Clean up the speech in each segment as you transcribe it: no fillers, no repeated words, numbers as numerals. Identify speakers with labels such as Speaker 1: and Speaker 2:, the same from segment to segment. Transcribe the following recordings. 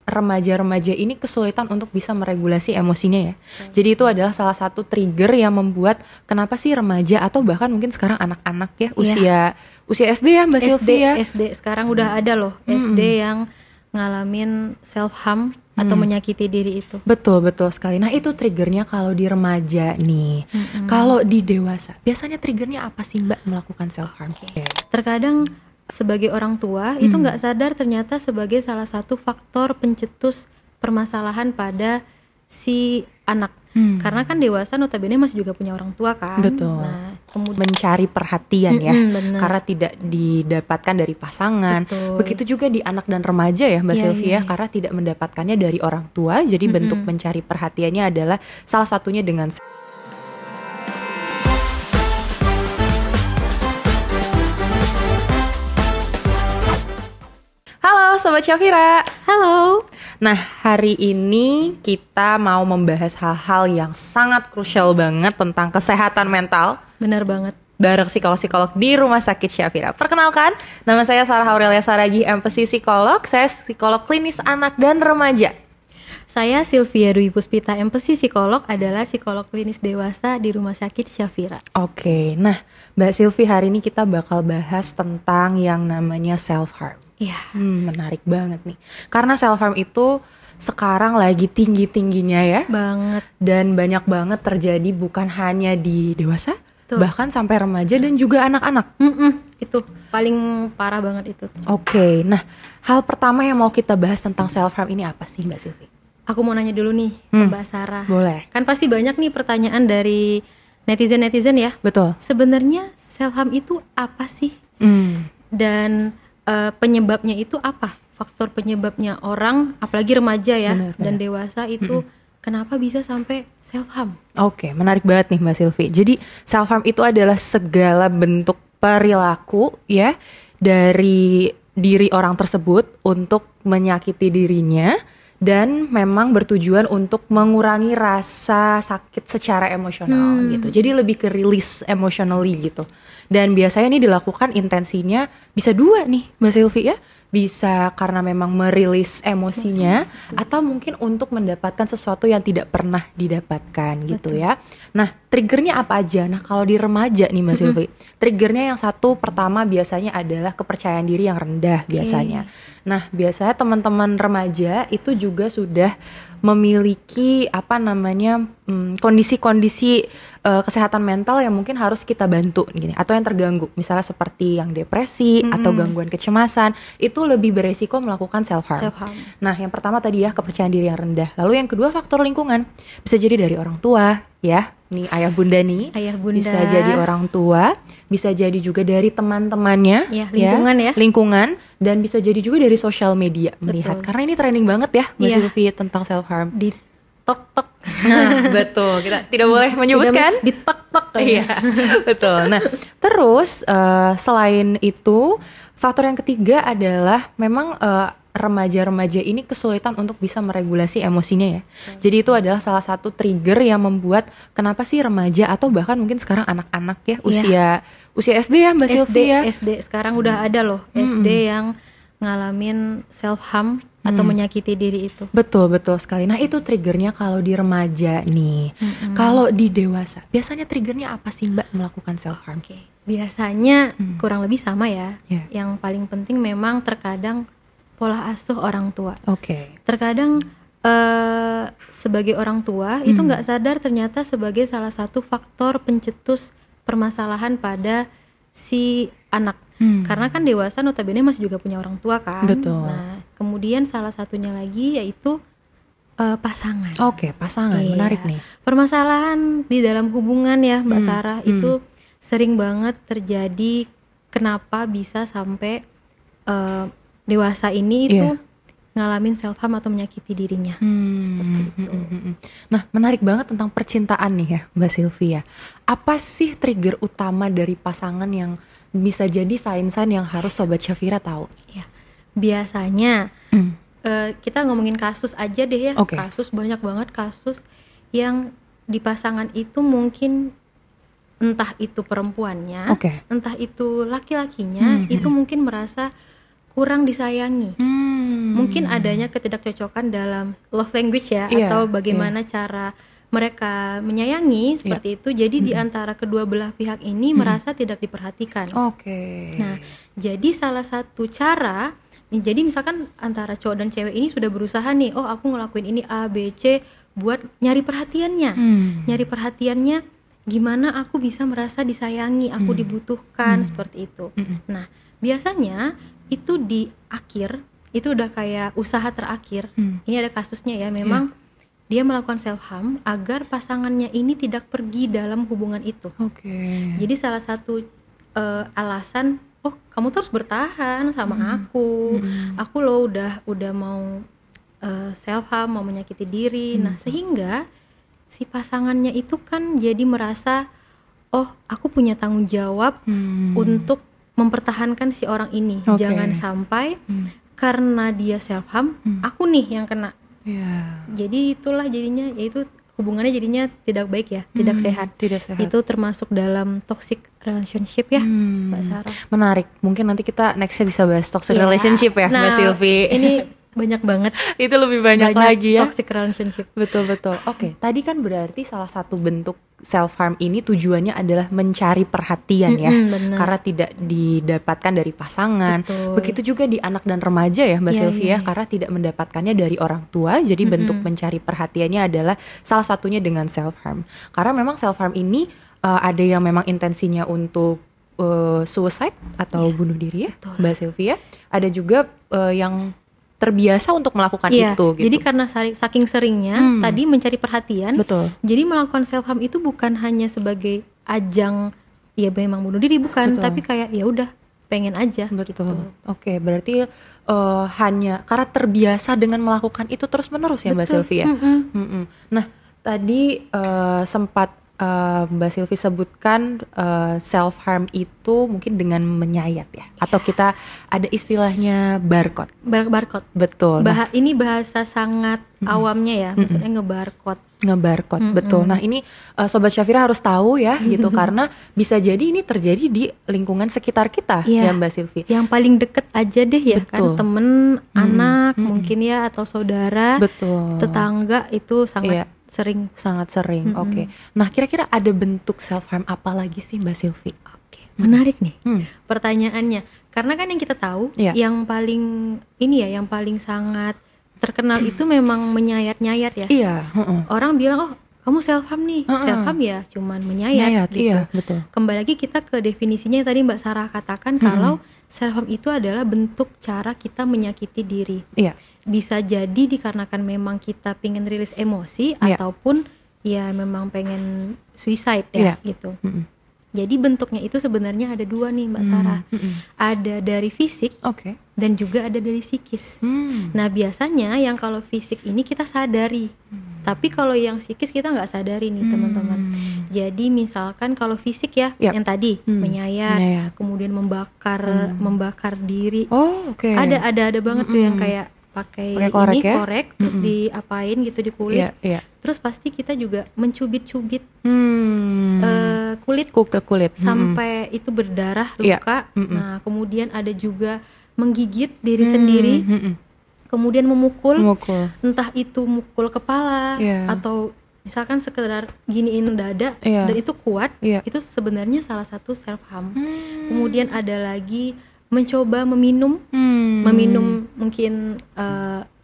Speaker 1: remaja-remaja ini kesulitan untuk bisa meregulasi emosinya ya. Jadi itu adalah salah satu trigger yang membuat kenapa sih remaja atau bahkan mungkin sekarang anak-anak ya usia SD ya Mbak Sylvie ya.
Speaker 2: SD sekarang udah ada loh SD yang ngalamin self harm atau menyakiti diri itu.
Speaker 1: Betul sekali. Nah itu triggernya kalau di remaja nih. Kalau di dewasa biasanya triggernya apa sih Mbak melakukan self harm?
Speaker 2: Terkadang sebagai orang tua itu nggak sadar ternyata sebagai salah satu faktor pencetus permasalahan pada si anak. Karena kan dewasa notabene masih juga punya orang tua kan.
Speaker 1: Betul.
Speaker 2: Nah, kemudian
Speaker 1: mencari perhatian ya,
Speaker 2: bener.
Speaker 1: karena tidak didapatkan dari pasangan.
Speaker 2: Betul.
Speaker 1: Begitu juga di anak dan remaja ya Mbak Sylvie ya, karena tidak mendapatkannya dari orang tua. Jadi bentuk mencari perhatiannya adalah salah satunya dengan Halo Sobat Syafira.
Speaker 2: halo.
Speaker 1: Nah, hari ini kita mau membahas hal-hal yang sangat krusial banget tentang kesehatan mental
Speaker 2: Benar banget.
Speaker 1: bareng psikolog-psikolog di Rumah Sakit Syafira. Perkenalkan, nama saya Sarah Aurelia Saragih, MPSI Psikolog. Saya psikolog klinis anak dan remaja.
Speaker 2: Saya Sylvia Dwi Puspita, MPSI Psikolog, adalah psikolog klinis dewasa di Rumah Sakit Syafira.
Speaker 1: Oke, nah Mbak Sylvie, hari ini kita bakal bahas tentang yang namanya self-harm.
Speaker 2: Iya.
Speaker 1: Menarik banget nih. Karena self-harm itu sekarang lagi tinggi-tingginya ya.
Speaker 2: Banget.
Speaker 1: Dan banyak banget terjadi bukan hanya di dewasa,
Speaker 2: Betul.
Speaker 1: bahkan sampai remaja dan juga anak-anak.
Speaker 2: Itu paling parah banget itu.
Speaker 1: Oke, nah hal pertama yang mau kita bahas tentang self-harm ini apa sih Mbak Sylvie?
Speaker 2: Aku mau nanya dulu nih ke Mbak Sarah.
Speaker 1: Boleh.
Speaker 2: Kan pasti banyak nih pertanyaan dari netizen-netizen ya.
Speaker 1: Betul.
Speaker 2: Sebenarnya self harm itu apa sih? Dan penyebabnya itu apa? Faktor penyebabnya orang, apalagi remaja ya, dan dewasa itu kenapa bisa sampai self harm?
Speaker 1: Oke, menarik banget nih Mbak Sylvie. Jadi self harm itu adalah segala bentuk perilaku ya dari diri orang tersebut untuk menyakiti dirinya dan memang bertujuan untuk mengurangi rasa sakit secara emosional gitu. Jadi lebih ke release emotionally gitu. Dan biasanya ini dilakukan intensinya bisa dua nih Mbak Sylvie ya. Bisa karena memang merilis emosinya atau mungkin untuk mendapatkan sesuatu yang tidak pernah didapatkan gitu ya. Nah, triggernya apa aja? Nah, kalau di remaja nih Mbak Sylvie, triggernya yang satu pertama biasanya adalah kepercayaan diri yang rendah biasanya. Nah, biasanya teman-teman remaja itu juga sudah memiliki kondisi-kondisi kesehatan mental yang mungkin harus kita bantu gini, atau yang terganggu, misalnya seperti yang depresi atau gangguan kecemasan, itu lebih beresiko melakukan self harm. Nah, yang pertama tadi ya kepercayaan diri yang rendah. Lalu yang kedua faktor lingkungan, bisa jadi dari orang tua ya, nih ayah bunda nih, bisa jadi orang tua, bisa jadi juga dari teman-temannya, lingkungan, dan bisa jadi juga dari sosial media melihat. Karena ini trending banget ya Mbak Sylvie tentang self harm.
Speaker 2: Di tok-tok.
Speaker 1: Nah, betul. Kita tidak boleh menyebutkan.
Speaker 2: Di tok-tok.
Speaker 1: Iya, betul. Nah, terus selain itu, faktor yang ketiga adalah memang remaja-remaja ini kesulitan untuk bisa meregulasi emosinya ya. Jadi itu adalah salah satu trigger yang membuat kenapa sih remaja atau bahkan mungkin sekarang anak-anak ya usia SD ya Mbak Sylvie ya.
Speaker 2: SD sekarang udah ada loh SD yang ngalamin self harm atau menyakiti diri itu.
Speaker 1: Betul sekali. Nah itu triggernya kalau di remaja nih. Kalau di dewasa biasanya triggernya apa sih Mbak melakukan self harm?
Speaker 2: Biasanya kurang lebih sama ya. Yang paling penting memang terkadang pola asuh orang tua. Terkadang sebagai orang tua itu nggak sadar ternyata sebagai salah satu faktor pencetus permasalahan pada si anak. Karena kan dewasa notabene masih juga punya orang tua kan. Nah, kemudian salah satunya lagi yaitu pasangan.
Speaker 1: Pasangan, menarik nih.
Speaker 2: Permasalahan di dalam hubungan ya Mbak Sarah itu sering banget terjadi. Kenapa bisa sampai dewasa ini itu ngalamin self harm atau menyakiti dirinya seperti itu.
Speaker 1: Nah, menarik banget tentang percintaan nih ya Mbak Sylvia. Apa sih trigger utama dari pasangan yang bisa jadi sign-sign yang harus Sobat Syafira tahu?
Speaker 2: Biasanya kita ngomongin kasus aja deh ya. Kasus banyak banget kasus yang di pasangan itu mungkin entah itu perempuannya, entah itu laki-lakinya itu mungkin merasa kurang disayangi. Mungkin adanya ketidakcocokan dalam love language ya, atau bagaimana cara mereka menyayangi seperti itu. Jadi di antara kedua belah pihak ini merasa tidak diperhatikan. Nah, jadi salah satu cara, jadi misalkan antara cowok dan cewek ini sudah berusaha nih, oh aku ngelakuin ini A, B, C buat nyari perhatiannya. Nyari perhatiannya gimana aku bisa merasa disayangi, aku dibutuhkan, seperti itu. Nah, biasanya itu di akhir, itu udah kayak usaha terakhir. Ini ada kasusnya ya, memang dia melakukan self harm agar pasangannya ini tidak pergi dalam hubungan itu. Jadi salah satu alasan, oh kamu terus bertahan sama aku loh udah mau self harm, mau menyakiti diri. Nah, sehingga si pasangannya itu kan jadi merasa, oh aku punya tanggung jawab untuk mempertahankan si orang ini. Jangan sampai karena dia self harm, aku nih yang kena. Jadi itulah jadinya, yaitu hubungannya jadinya tidak baik ya, tidak sehat. Itu termasuk dalam toxic relationship ya, Mbak Sarah.
Speaker 1: Menarik. Mungkin nanti kita nextnya bisa bahas toxic relationship ya, Mbak Sylvie.
Speaker 2: Ini banyak banget.
Speaker 1: Itu lebih banyak lagi ya.
Speaker 2: Toxic relationship.
Speaker 1: Betul. Tadi kan berarti salah satu bentuk self harm ini tujuannya adalah mencari perhatian ya, karena tidak didapatkan dari pasangan. Begitu juga di anak dan remaja ya, Mbak Sylvia, karena tidak mendapatkannya dari orang tua. Jadi bentuk mencari perhatiannya adalah salah satunya dengan self harm. Karena memang self harm ini ada yang memang intensinya untuk suicide atau bunuh diri ya, Mbak Sylvia. Ada juga yang terbiasa untuk melakukan itu gitu.
Speaker 2: Jadi karena saking seringnya tadi mencari perhatian, jadi melakukan self harm itu bukan hanya sebagai ajang ya memang bunuh diri, bukan, tapi kayak ya udah pengen aja gitu.
Speaker 1: Berarti hanya karena terbiasa dengan melakukan itu terus-menerus ya, Mbak Sylvia. Nah, tadi sempat Mbak Sylvie sebutkan self harm itu mungkin dengan menyayat ya, atau kita ada istilahnya barcode. Betul.
Speaker 2: Ini bahasa sangat awamnya ya, maksudnya ngebarcode.
Speaker 1: Betul. Nah, ini Sobat Syafira harus tahu ya gitu, karena bisa jadi ini terjadi di lingkungan sekitar kita ya, Mbak Sylvie.
Speaker 2: Yang paling deket aja deh ya, kan temen, anak mungkin ya, atau saudara, tetangga, itu sangat sering. Nah, kira-kira ada bentuk self harm apa lagi sih, Mbak Sylvie? Menarik nih pertanyaannya, karena kan yang kita tahu yang paling yang paling sangat terkenal itu memang menyayat-nyayat ya. Orang bilang, oh kamu self harm nih. Self harm ya cuman menyayat gitu. Kembali lagi kita ke definisinya yang tadi Mbak Sarah katakan, kalau self harm itu adalah bentuk cara kita menyakiti diri. Bisa jadi dikarenakan memang kita pengen rilis emosi, ataupun ya memang pengen suicide ya gitu. Jadi bentuknya itu sebenarnya ada dua nih, Mbak Sarah. Ada dari fisik dan juga ada dari psikis. Nah, biasanya yang kalau fisik ini kita sadari, tapi kalau yang psikis kita nggak sadari nih, teman-teman. Jadi misalkan kalau fisik ya, yang tadi menyayat, kemudian membakar diri. Ada banget tuh yang kayak pakai korek terus diapain gitu di kulit. Terus pasti kita juga mencubit-cubit kulit sampai itu berdarah, luka. Nah, kemudian ada juga menggigit diri sendiri. Kemudian memukul, entah itu mukul kepala atau misalkan sekedar giniin dada dan itu kuat, itu sebenarnya salah satu self harm. Kemudian ada lagi mencoba meminum mungkin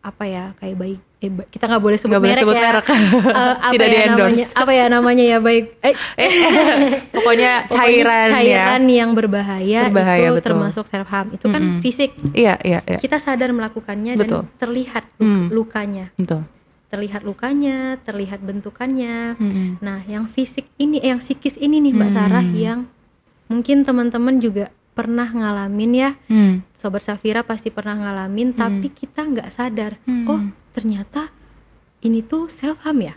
Speaker 2: kayak baik kita nggak boleh sebut merek ya.
Speaker 1: Tidak di-endorse.
Speaker 2: Namanya ya baik.
Speaker 1: Pokoknya cairan
Speaker 2: yang berbahaya itu betul. Termasuk self harm. Itu kan fisik.
Speaker 1: Iya.
Speaker 2: Kita sadar melakukannya dan terlihat lukanya. Terlihat lukanya, terlihat bentukannya. Nah, yang fisik ini, yang psikis ini nih Mbak Sarah, yang mungkin teman-teman juga pernah ngalamin ya. Sobat Syafira pasti pernah ngalamin, tapi kita nggak sadar. Oh, ternyata ini tuh self harm ya.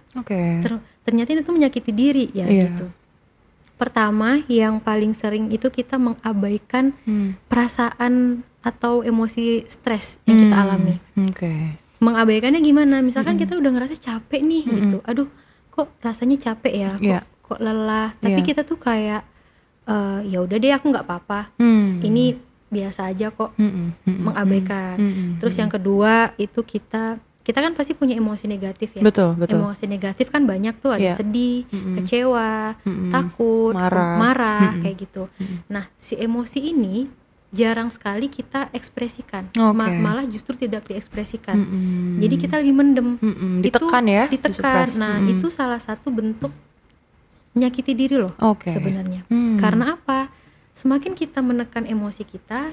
Speaker 2: Ternyata ini tuh menyakiti diri ya gitu. Pertama, yang paling sering itu kita mengabaikan perasaan atau emosi stres yang kita alami. Mengabaikannya gimana? Misalkan kita udah ngerasa capek nih gitu. Aduh, kok rasanya capek ya? Kok lelah? Tapi kita tuh kayak ya udah deh, aku nggak apa-apa. Ini biasa aja kok, mengabaikan. Terus yang kedua itu kita kan pasti punya emosi negatif ya.
Speaker 1: Betul.
Speaker 2: Emosi negatif kan banyak tuh, ada sedih, kecewa, takut, marah kayak gitu. Nah, si emosi ini jarang sekali kita ekspresikan, malah justru tidak diekspresikan. Jadi kita lebih mendem,
Speaker 1: ditekan ya,
Speaker 2: ditekan. Nah, itu salah satu bentuk menyakiti diri loh sebenarnya. Karena apa? Semakin kita menekan emosi kita,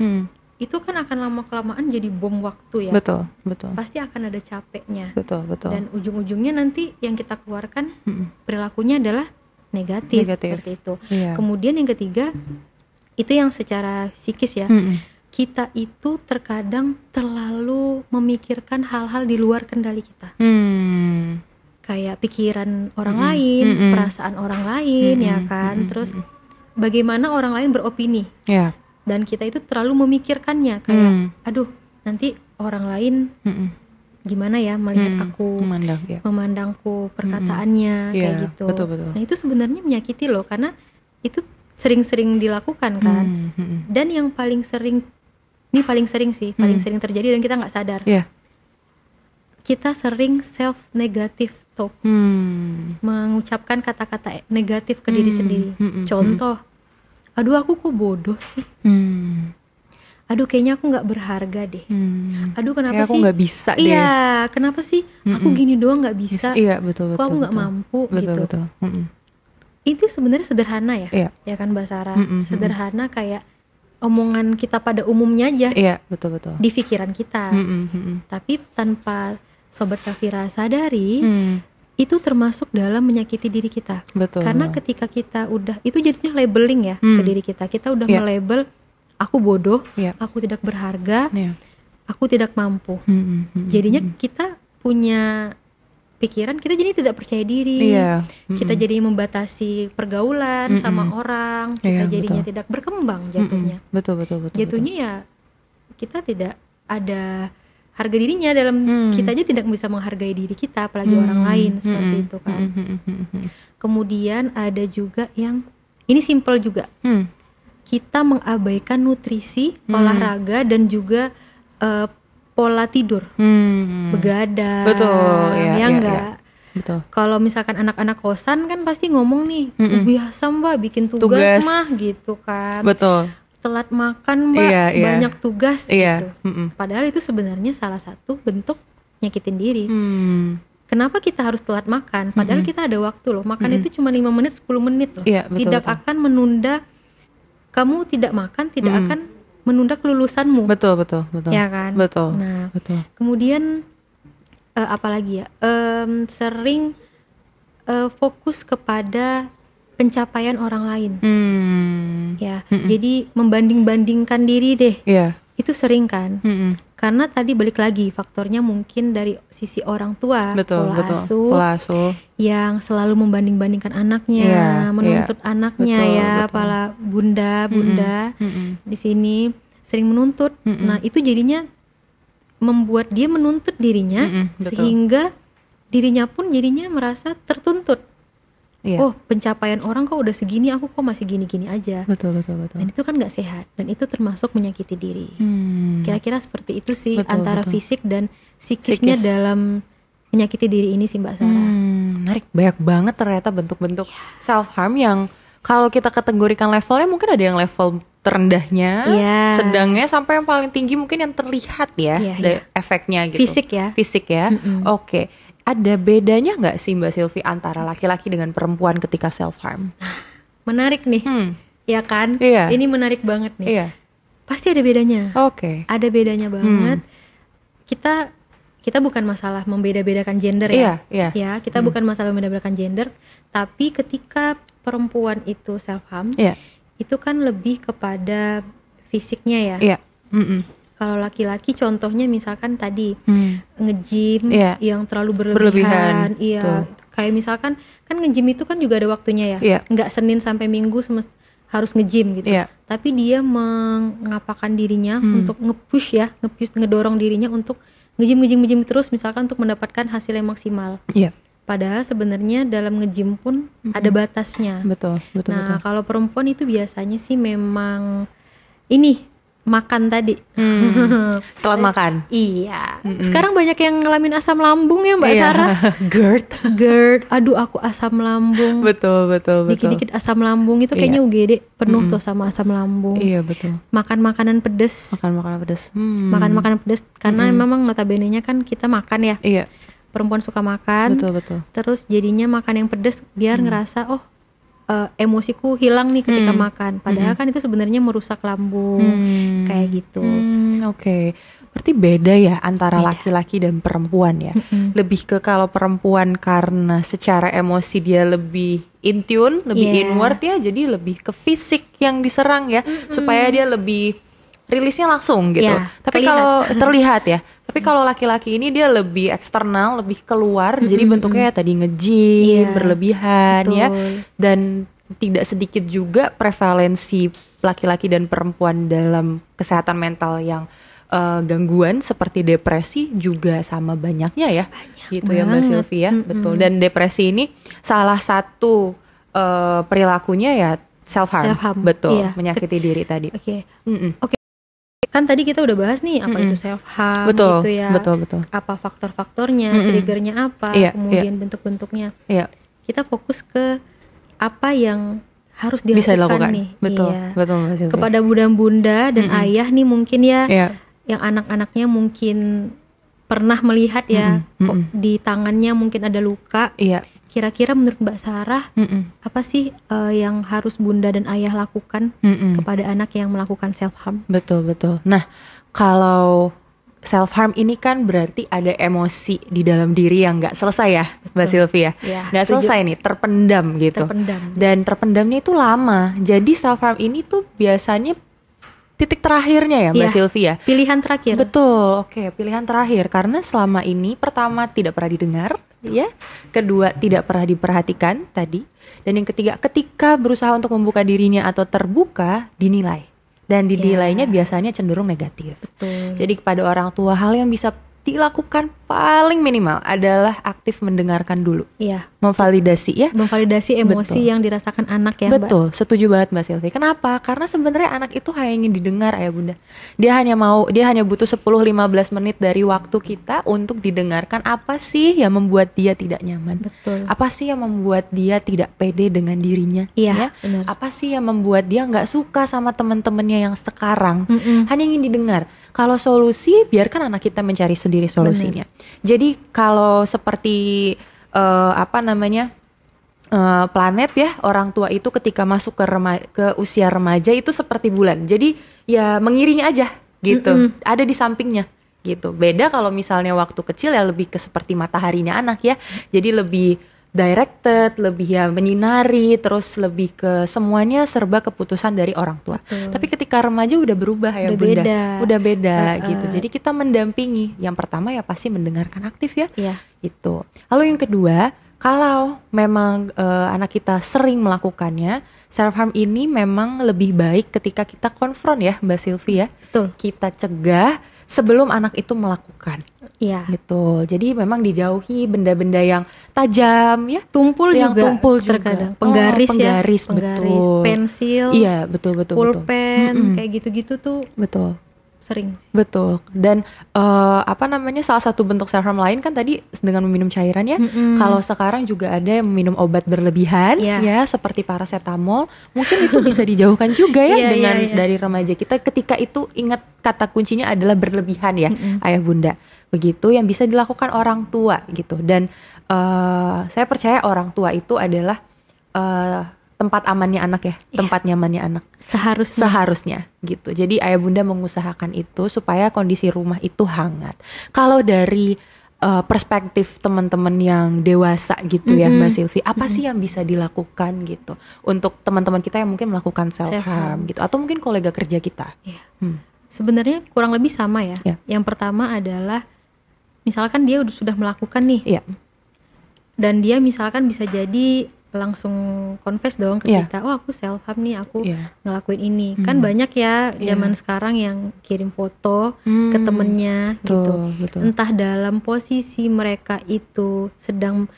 Speaker 2: itu kan akan lama-kelamaan jadi bom waktu ya.
Speaker 1: Betul.
Speaker 2: Pasti akan ada capeknya.
Speaker 1: Betul.
Speaker 2: Dan ujung-ujungnya nanti yang kita keluarkan perilakunya adalah negatif. Seperti itu.
Speaker 1: Yeah.
Speaker 2: Kemudian yang ketiga, itu yang secara psikis ya. Kita itu terkadang terlalu memikirkan hal-hal di luar kendali kita. Kayak pikiran orang lain, perasaan orang lain, ya kan. Terus bagaimana orang lain beropini.
Speaker 1: Yeah.
Speaker 2: Dan kita itu terlalu memikirkannya, kayak aduh nanti orang lain gimana ya melihat aku, memandangku, perkataannya, kayak gitu.
Speaker 1: Betul.
Speaker 2: Nah itu sebenarnya menyakiti loh, karena itu sering-sering dilakukan kan. Dan yang paling sering terjadi dan kita nggak sadar. Kita sering self negative talk, mengucapkan kata-kata negatif ke diri sendiri. Contoh, aduh aku kok bodoh sih, aduh kayaknya aku nggak berharga deh, aduh kenapa
Speaker 1: kayak
Speaker 2: sih
Speaker 1: aku nggak bisa deh,
Speaker 2: iya kenapa sih aku gini doang nggak bisa,
Speaker 1: betul,
Speaker 2: kok aku nggak mampu gitu. Itu sebenarnya sederhana ya, ya kan Mbak Sarah, sederhana kayak omongan kita pada umumnya aja,
Speaker 1: betul.
Speaker 2: di pikiran kita, tapi tanpa Sobat Safira sadari, itu termasuk dalam menyakiti diri kita.
Speaker 1: Betul.
Speaker 2: Karena ketika kita udah, itu jadinya labeling ya ke diri kita. Kita udah melabel, aku bodoh, aku tidak berharga, aku tidak mampu. Jadinya kita punya pikiran, kita jadi tidak percaya diri. Kita jadi membatasi pergaulan sama orang. Kita jadinya tidak berkembang jatuhnya.
Speaker 1: Betul.
Speaker 2: Jatuhnya ya kita tidak ada harga dirinya, dalam kita aja tidak bisa menghargai diri kita, apalagi orang lain, seperti itu kan. Kemudian ada juga yang ini simple juga, kita mengabaikan nutrisi, olahraga dan juga pola tidur, begadang,
Speaker 1: betul, ya
Speaker 2: enggak.
Speaker 1: Betul.
Speaker 2: Kalau misalkan anak-anak kosan kan pasti ngomong nih, biasa Mbak bikin tugas mah gitu kan.
Speaker 1: Betul.
Speaker 2: Telat makan Mbak, banyak tugas gitu. Padahal itu sebenarnya salah satu bentuk nyakitin diri. Kenapa kita harus telat makan? Padahal kita ada waktu loh. Makan itu cuma 5 menit, 10 menit loh. Tidak akan menunda, kamu tidak makan tidak akan menunda kelulusanmu.
Speaker 1: Betul.
Speaker 2: Ya kan?
Speaker 1: Betul.
Speaker 2: Nah, kemudian apalagi ya? Sering fokus kepada pencapaian orang lain. Ya, jadi membanding-bandingkan diri deh. Itu sering kan? Karena tadi balik lagi faktornya mungkin dari sisi orang tua, pola asuh yang selalu membanding-bandingkan anaknya, menuntut anaknya, para bunda di sini sering menuntut. Nah, itu jadinya membuat dia menuntut dirinya, sehingga dirinya pun jadinya merasa tertuntut. Oh, pencapaian orang kok udah segini, aku kok masih gini-gini aja.
Speaker 1: Betul.
Speaker 2: Dan itu kan nggak sehat, dan itu termasuk menyakiti diri. Kira-kira seperti itu sih, antara fisik dan psikisnya dalam menyakiti diri ini sih Mbak Sarah.
Speaker 1: Menarik, banyak banget ternyata bentuk-bentuk self harm yang kalau kita kategorikan levelnya mungkin ada yang level terendahnya, sedangnya sampai yang paling tinggi mungkin yang terlihat efeknya gitu. Fisik ya. Oke. Ada bedanya nggak sih Mbak Silvi antara laki-laki dengan perempuan ketika self harm?
Speaker 2: Menarik nih, ya kan? Ini menarik banget nih. Pasti ada bedanya. Ada bedanya banget. Kita bukan masalah membeda-bedakan gender ya. Ya, kita bukan masalah membeda-bedakan gender, tapi ketika perempuan itu self harm, itu kan lebih kepada fisiknya ya. Kalau laki-laki contohnya misalkan tadi nge-gym yang terlalu berlebihan. Kayak misalkan kan nge-gym itu kan juga ada waktunya ya. Nggak Senin sampai Minggu harus nge-gym gitu. Tapi dia mengapakan dirinya untuk nge-push, ngedorong dirinya untuk nge-gym terus, misalkan untuk mendapatkan hasil yang maksimal. Padahal sebenarnya dalam nge-gym pun ada batasnya.
Speaker 1: Betul.
Speaker 2: Nah, kalau perempuan itu biasanya sih memang ini makan tadi.
Speaker 1: Telat makan.
Speaker 2: Iya. Sekarang banyak yang ngalamin asam lambung ya Mbak Sarah.
Speaker 1: GERD.
Speaker 2: Aduh aku asam lambung.
Speaker 1: Betul.
Speaker 2: Dikit-dikit asam lambung itu kayaknya UGD penuh tuh sama asam lambung.
Speaker 1: Iya betul.
Speaker 2: Makan makanan pedes. Makan makanan pedes karena memang notabene-nya kan kita makan ya.
Speaker 1: Iya.
Speaker 2: Perempuan suka makan.
Speaker 1: Betul.
Speaker 2: Terus jadinya makan yang pedes biar ngerasa emosiku hilang nih ketika makan. Padahal kan itu sebenarnya merusak lambung kayak gitu.
Speaker 1: Oke. Berarti beda ya antara laki-laki dan perempuan ya. Lebih ke kalau perempuan karena secara emosi dia lebih in tune, lebih inward ya. Jadi lebih ke fisik yang diserang ya, supaya dia lebih rilisnya langsung gitu. Tapi kalau terlihat ya. Tapi kalau laki-laki ini dia lebih eksternal, lebih keluar. Jadi bentuknya tadi nge-gym, berlebihan ya. Dan tidak sedikit juga prevalensi laki-laki dan perempuan dalam kesehatan mental yang gangguan seperti depresi juga sama banyaknya ya. Gitu ya Mbak Sylvie ya. Betul. Dan depresi ini salah satu perilakunya ya self-harm. Betul, menyakiti diri tadi.
Speaker 2: Oke. Kan tadi kita udah bahas nih apa itu self harm gitu ya.
Speaker 1: Betul.
Speaker 2: Apa faktor-faktornya, triggernya apa, kemudian bentuk-bentuknya. Kita fokus ke apa yang harus dilakukan,
Speaker 1: bisa dilakukan
Speaker 2: nih.
Speaker 1: Betul.
Speaker 2: Kepada bunda-bunda dan ayah nih mungkin ya, yang anak-anaknya mungkin pernah melihat ya, kok di tangannya mungkin ada luka. Kira-kira menurut Mbak Sarah apa sih yang harus bunda dan ayah lakukan kepada anak yang melakukan self harm?
Speaker 1: Betul. Nah, kalau self harm ini kan berarti ada emosi di dalam diri yang nggak selesai ya, Mbak Sylvie ya, nggak selesai nih, terpendam gitu. Dan terpendamnya itu lama. Jadi self harm ini tuh biasanya titik terakhirnya ya Mbak Sylvie ya.
Speaker 2: Pilihan terakhir.
Speaker 1: Betul, pilihan terakhir karena selama ini pertama tidak pernah didengar. Ya, kedua tidak pernah diperhatikan tadi, dan yang ketiga ketika berusaha untuk membuka dirinya atau terbuka dinilai, dan dinilainya biasanya cenderung negatif.
Speaker 2: Betul.
Speaker 1: Jadi kepada orang tua hal yang bisa dilakukan paling minimal adalah aktif mendengarkan dulu. Memvalidasi ya.
Speaker 2: Memvalidasi emosi yang dirasakan anak ya Mbak.
Speaker 1: Betul, setuju banget Mbak Sylvie. Kenapa? Karena sebenarnya anak itu hanya ingin didengar ayah bunda. Dia hanya butuh 10-15 menit dari waktu kita untuk didengarkan apa sih yang membuat dia tidak nyaman.
Speaker 2: Betul.
Speaker 1: Apa sih yang membuat dia tidak pede dengan dirinya.
Speaker 2: Benar.
Speaker 1: Apa sih yang membuat dia gak suka sama teman-temannya yang sekarang. Hanya ingin didengar. Kalau solusi, biarkan anak kita mencari sendiri solusinya. Jadi kalau seperti planet ya, orang tua itu ketika masuk ke usia remaja itu seperti bulan. Jadi ya mengiringi aja gitu, ada di sampingnya gitu. Beda kalau misalnya waktu kecil ya lebih ke seperti mataharinya anak ya. Jadi lebih directed, lebih ya menyinari, terus lebih ke semuanya serba keputusan dari orang tua. Tapi ketika remaja udah berubah ya bunda, udah beda gitu. Jadi kita mendampingi. Yang pertama ya pasti mendengarkan aktif ya. Itu. Lalu yang kedua, kalau memang anak kita sering melakukannya, self harm ini memang lebih baik ketika kita konfront ya Mbak Sylvie ya.
Speaker 2: Betul.
Speaker 1: Kita cegah sebelum anak itu melakukan. Gitu. Jadi memang dijauhi benda-benda yang tajam ya.
Speaker 2: Tumpul juga
Speaker 1: terkadang.
Speaker 2: Penggaris,
Speaker 1: betul.
Speaker 2: Pensil.
Speaker 1: Iya, betul.
Speaker 2: Pulpen, kayak gitu-gitu tuh.
Speaker 1: Betul.
Speaker 2: Sering.
Speaker 1: Betul. Dan salah satu bentuk self harm lain kan tadi dengan meminum cairan ya. Kalau sekarang juga ada yang meminum obat berlebihan ya, seperti paracetamol. Mungkin itu bisa dijauhkan juga ya dari remaja kita. Ketika itu ingat kata kuncinya adalah berlebihan ya, ayah bunda. Begitu yang bisa dilakukan orang tua gitu. Dan saya percaya orang tua itu adalah tempat amannya anak ya, tempat nyamannya anak. Seharusnya gitu. Jadi ayah bunda mengusahakan itu supaya kondisi rumah itu hangat. Kalau dari perspektif teman-teman yang dewasa gitu ya Mbak Sylvie, apa sih yang bisa dilakukan gitu untuk teman-teman kita yang mungkin melakukan self harm gitu, atau mungkin kolega kerja kita?
Speaker 2: Sebenarnya kurang lebih sama ya. Yang pertama adalah misalkan dia sudah melakukan nih, dan dia misalkan bisa jadi langsung confess dong ke kita, oh aku self harm nih, aku ngelakuin ini. Kan banyak ya zaman sekarang yang kirim foto ke temennya gitu. Entah dalam posisi mereka itu sedang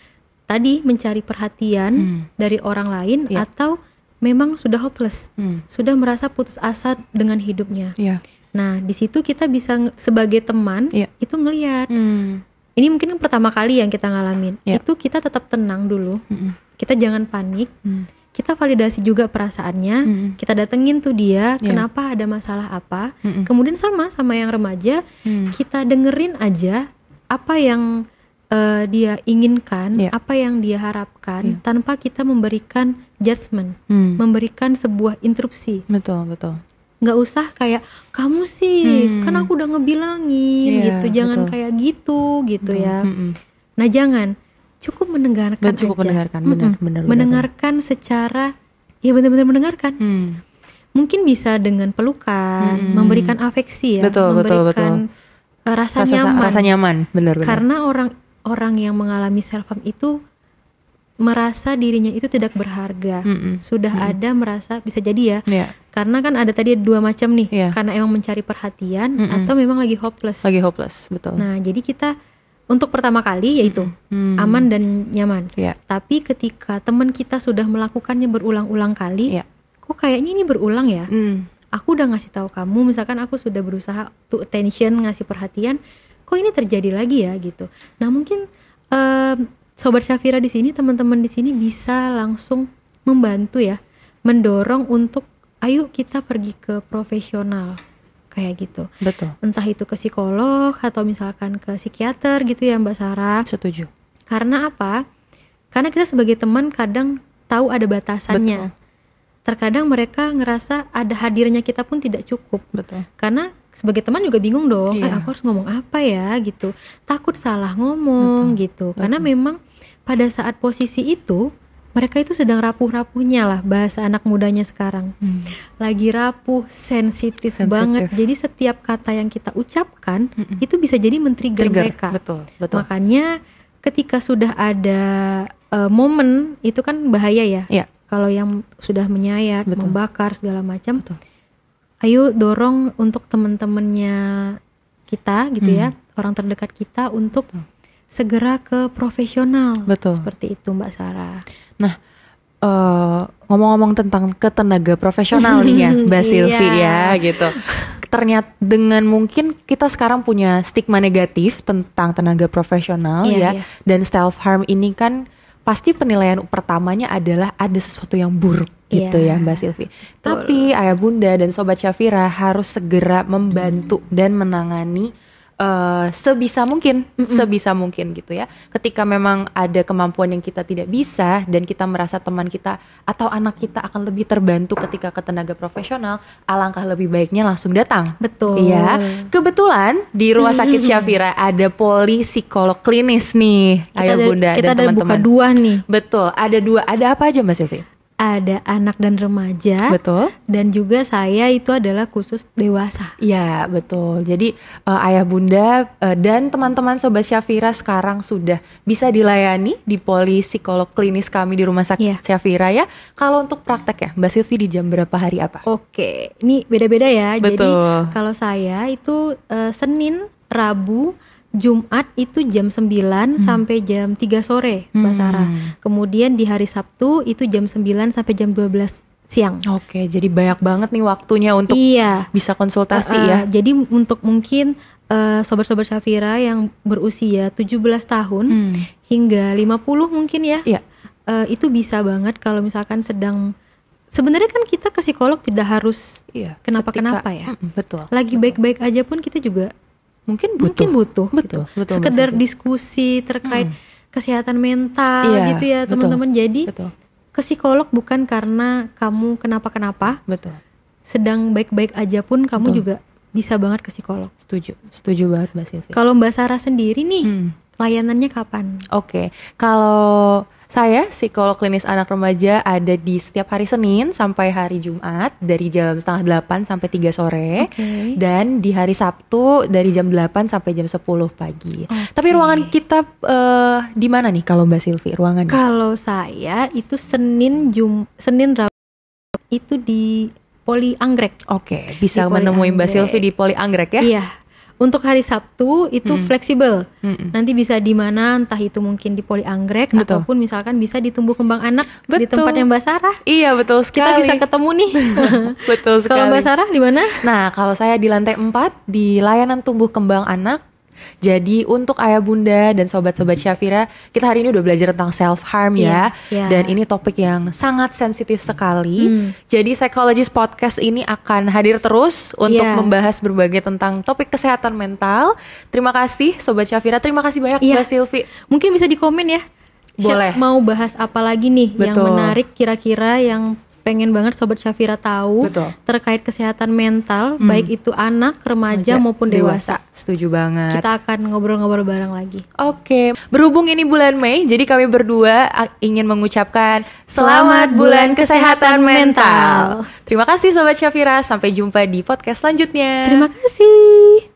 Speaker 2: tadi mencari perhatian dari orang lain, atau memang sudah hopeless, sudah merasa putus asa dengan hidupnya. Nah, di situ kita bisa sebagai teman itu ngelihat. Ini mungkin pertama kali yang kita ngalamin. Itu kita tetap tenang dulu. Kita jangan panik. Kita validasi juga perasaannya. Kita datengin tuh dia, kenapa, ada masalah apa. Kemudian sama yang remaja, kita dengerin aja apa yang dia inginkan, apa yang dia harapkan, tanpa kita memberikan judgement, memberikan sebuah interupsi.
Speaker 1: Betul.
Speaker 2: Nggak usah kayak kamu sih, kan aku udah ngebilangin gitu, jangan kayak gitu ya. Nah, jangan, cukup mendengarkan aja. Mendengarkan secara benar-benar mendengarkan. Mungkin bisa dengan pelukan, memberikan afeksi ya, memberikan rasa nyaman. Benar.
Speaker 1: Karena
Speaker 2: orang yang mengalami self harm itu merasa dirinya itu tidak berharga. Sudah ada merasa, bisa jadi ya. Karena kan ada tadi 2 macam nih. Karena emang mencari perhatian atau memang lagi hopeless. Betul. Nah, jadi kita untuk pertama kali yaitu aman dan nyaman. Tapi ketika teman kita sudah melakukannya berulang-ulang kali, kok kayaknya ini berulang ya? Aku udah ngasih tahu kamu, misalkan aku sudah berusaha to attention, ngasih perhatian, kok ini terjadi lagi ya gitu. Nah, mungkin Sobat Syafira di sini, teman-teman di sini bisa langsung membantu ya, mendorong untuk ayo kita pergi ke profesional kayak gitu.
Speaker 1: Betul.
Speaker 2: Entah itu ke psikolog atau misalkan ke psikiater gitu ya Mbak Sarah.
Speaker 1: Setuju.
Speaker 2: Karena apa? Karena kita sebagai teman kadang tahu ada batasannya. Betul. Terkadang mereka ngerasa ada hadirnya kita pun tidak cukup.
Speaker 1: Betul.
Speaker 2: Karena sebagai teman juga bingung dong, aku harus ngomong apa ya gitu. Takut salah ngomong. Betul. Gitu. Karena memang pada saat posisi itu mereka itu sedang rapuh-rapuhnya lah, bahasa anak mudanya sekarang. Lagi rapuh, sensitif banget. Jadi setiap kata yang kita ucapkan itu bisa jadi men-trigger mereka.
Speaker 1: Betul.
Speaker 2: Makanya ketika sudah ada momen itu kan bahaya ya. Kalau yang sudah menyayat, membakar segala macam. Ayo dorong untuk teman-temannya kita gitu ya, orang terdekat kita untuk segera ke profesional. Seperti itu Mbak Sarah.
Speaker 1: Nah, ngomong-ngomong tentang ketenaga profesional nih ya Mbak Silvi ya gitu. Ternyata dengan mungkin kita sekarang punya stigma negatif tentang tenaga profesional dan self harm ini kan pasti penilaian pertamanya adalah ada sesuatu yang buruk gitu ya Mbak Silvi. Tapi Ayah Bunda dan Sobat Syafira harus segera membantu dan menangani sebisa mungkin gitu ya. Ketika memang ada kemampuan yang kita tidak bisa dan kita merasa teman kita atau anak kita akan lebih terbantu ketika ke tenaga profesional, alangkah lebih baiknya langsung datang.
Speaker 2: Betul.
Speaker 1: Iya. Kebetulan di Rumah Sakit Syafira ada psikolog klinis nih, Ayah Bunda dan teman-teman.
Speaker 2: Kita ada buka 2 nih.
Speaker 1: Betul, ada 2. Ada apa aja Mbak Silvi?
Speaker 2: Ada anak dan remaja.
Speaker 1: Betul.
Speaker 2: Dan juga saya itu adalah khusus dewasa.
Speaker 1: Iya, betul. Jadi Ayah Bunda dan teman-teman Sobat Syafira sekarang sudah bisa dilayani di psikolog klinis kami di Rumah Sakit Syafira ya. Kalau untuk praktek ya, Mbak Silvi di jam berapa hari apa?
Speaker 2: Oke, ini beda-beda ya.
Speaker 1: Betul.
Speaker 2: Jadi kalau saya itu Senin, Rabu, Jumat itu jam 9 sampai jam 3 sore Mbak Sarah. Kemudian di hari Sabtu itu jam 9 sampai jam 12 siang.
Speaker 1: Oke, jadi banyak banget nih waktunya untuk bisa konsultasi ya.
Speaker 2: Jadi untuk mungkin sobat-sobat Syafira yang berusia 17 tahun hingga 50 mungkin ya. Itu bisa banget kalau misalkan sedang, sebenarnya kan kita ke psikolog tidak harus kenapa-kenapa ya.
Speaker 1: Betul.
Speaker 2: Lagi baik-baik aja pun kita juga mungkin butuh
Speaker 1: betul,
Speaker 2: sekedar diskusi terkait kesehatan mental gitu ya teman-teman. Jadi ke psikolog bukan karena kamu kenapa-kenapa, sedang baik-baik aja pun kamu juga bisa banget ke psikolog.
Speaker 1: Setuju banget Mbak Silvi.
Speaker 2: Kalau Mbak Sarah sendiri nih layanannya kapan?
Speaker 1: Oke, kalau saya psikolog klinis anak remaja ada di setiap hari Senin sampai hari Jumat dari jam 7:30 sampai 3 sore. Dan di hari Sabtu dari jam 8 sampai jam 10 pagi. Tapi ruangan kita di mana nih kalau Mbak Silvi ruangannya?
Speaker 2: Kalau saya itu Senin Rabu itu di Poli Anggrek.
Speaker 1: Bisa menemui Mbak Silvi di Poli Anggrek ya?
Speaker 2: Iya. Untuk hari Sabtu itu fleksibel. Nanti bisa di mana, entah itu mungkin di Poli Anggrek ataupun misalkan bisa di Tumbuh Kembang Anak di tempat yang Mbak Sarah.
Speaker 1: Iya, betul sekali.
Speaker 2: Kita bisa ketemu nih.
Speaker 1: Betul sekali.
Speaker 2: Kalau Mbak Sarah di mana?
Speaker 1: Nah, kalau saya di lantai 4 di layanan Tumbuh Kembang Anak. Jadi untuk ayah bunda dan sobat-sobat Syafira, kita hari ini udah belajar tentang self harm ya. Dan ini topik yang sangat sensitif sekali. Jadi Psychologist Podcast ini akan hadir terus untuk membahas berbagai tentang topik kesehatan mental. Terima kasih sobat Syafira, terima kasih banyak Mbak Silvi.
Speaker 2: Mungkin bisa di komen ya.
Speaker 1: Boleh.
Speaker 2: Mau bahas apa lagi nih yang menarik kira-kira yang pengen banget sobat Syafira tahu terkait kesehatan mental, baik itu anak, remaja maupun dewasa.
Speaker 1: Setuju banget.
Speaker 2: Kita akan ngobrol-ngobrol bareng lagi.
Speaker 1: Oke, berhubung ini bulan Mei, jadi kami berdua ingin mengucapkan Selamat Bulan Kesehatan Mental. Terima kasih sobat Syafira, sampai jumpa di podcast selanjutnya.
Speaker 2: Terima kasih.